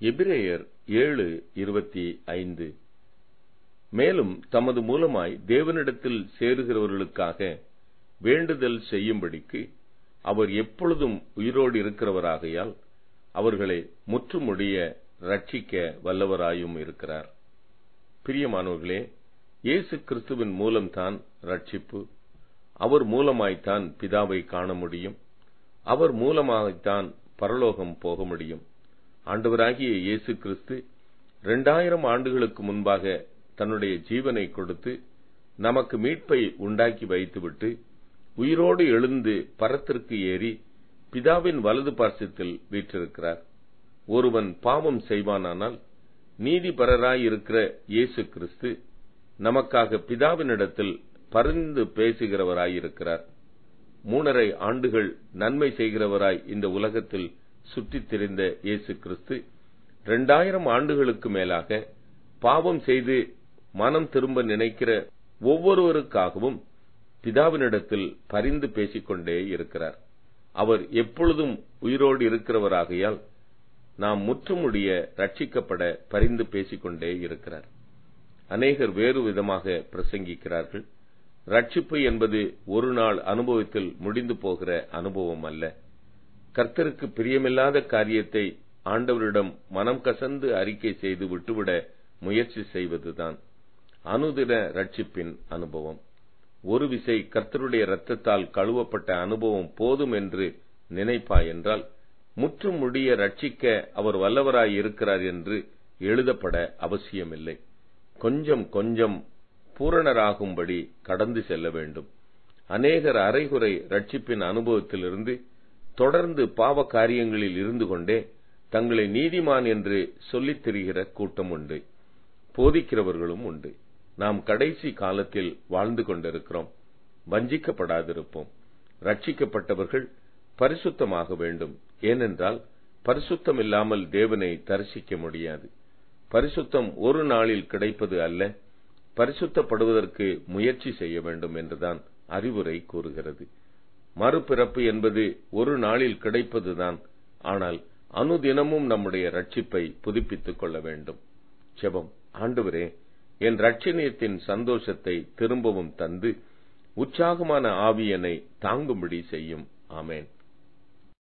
எபிரேயர் 7:25. மேலும் தமது மூலமாய் தேவனிடத்தில் சேருகிறவர்களுக்காக வேண்டுதல் செய்யும்படிக்கு அவர் எப்பொழுதும் உயிரோடு இருக்கிறவராகையால் அவர்களை முற்றுமுடிய ரட்சிக்க வல்லவராயும் இருக்கிறார். பிரியமானவர்களே, இயேசு கிறிஸ்துவின் மூலம்தான் ரட்சிப்பு. அவர் மூலமாய்த்தான் பிதாவை காண முடியும். அவர் மூலமாய்த்தான் பரலோகம் போக முடியும். ஆண்டவராகிய இயேசு கிறிஸ்து 2000 ஆண்டுகளுக்கு முன்பாக தன்னுடைய ஜீவனை கொடுத்து நமக்கு மீட்பை உண்டாக்கி வைத்துவிட்டு உயிரோடு எழுந்து பரத்திற்கு ஏறி பிதாவின் வலது பார்சத்தில் வீற்றிருக்கிறார். ஒருவன் பாவம் செய்வானானால் நீதிபரராயிருக்கிற இயேசு கிறிஸ்து நமக்காக பிதாவினிடத்தில் பரிந்து பேசுகிறவராயிருக்கிறார். 3.5 ஆண்டுகள் நன்மை செய்கிறவராய் இந்த உலகத்தில் சுற்றித் திரிந்த இயேசு கிறிஸ்து 2000 ஆண்டுகளுக்கு மேலாக பாவம் செய்து மனம் திரும்ப நினைக்கிற ஒவ்வொருவருக்காகவும் பிதாவினிடத்தில் பரிந்து பேசிக்கொண்டே இருக்கிறார். அவர் எப்பொழுதும் உயிரோடு இருக்கிறவராகையால் நாம் முற்றுமுடிய ரட்சிக்கப்பட பரிந்து பேசிக்கொண்டே இருக்கிறார். அநேகர் வேறு விதமாக பிரசங்கிக்கிறார்கள். ரட்சிப்பு என்பது ஒரு நாள் அனுபவத்தில் முடிந்து போகிற அனுபவம் அல்ல. கர்த்தருக்கு பிரியமில்லாத காரியத்தை ஆண்டவரிடம் மனம் கசந்து அறிக்கை செய்து விட்டுவிட முயற்சி செய்வதுதான் அனுதின ரட்சிப்பின் அனுபவம். ஒரு விசை கர்த்தருடைய இரத்தத்தால் கழுவப்பட்ட அனுபவம் போதும் என்று நினைப்பாய் என்றால் முற்றுமுடிய ரட்சிக்க அவர் வல்லவராய் இருக்கிறார் என்று எழுதப்பட அவசியமில்லை. கொஞ்சம் கொஞ்சம் பூரணராகும்படி கடந்து செல்ல வேண்டும். அநேகர் அரைகுறை ரட்சிப்பின் அனுபவத்திலிருந்து தொடர்ந்து பாவ காரியங்களில் இருந்து கொண்டே தங்களை நீதிமான் என்று சொல்லித் திரிகிற கூட்டம் உண்டு. போதிக்கிறவர்களும் உண்டு. நாம் கடைசி காலத்தில் வாழ்ந்து கொண்டிருக்கிறோம். வஞ்சிக்கப்படாதிருப்போம். ரட்சிக்கப்பட்டவர்கள் பரிசுத்தமாக வேண்டும். ஏனென்றால் பரிசுத்தம் இல்லாமல் தேவனை தரிசிக்க முடியாது. பரிசுத்தம் ஒரு நாளில் கிடைப்பது அல்ல, பரிசுத்தப்படுவதற்கு முயற்சி செய்ய வேண்டும் என்றுதான் அறிவுரை கூறுகிறது. மறுபிறப்பு என்பது ஒரு நாளில் கிடைப்பதுதான். ஆனால் அனுதினமும் நம்முடைய ரட்சிப்பை புதுப்பித்துக் கொள்ள வேண்டும். ஜெபம். ஆண்டவரே, என் ரட்சணியத்தின் சந்தோஷத்தை திரும்பவும் தந்து உற்சாகமான ஆவி என்னை தாங்கும்படி செய்யும். ஆமென்.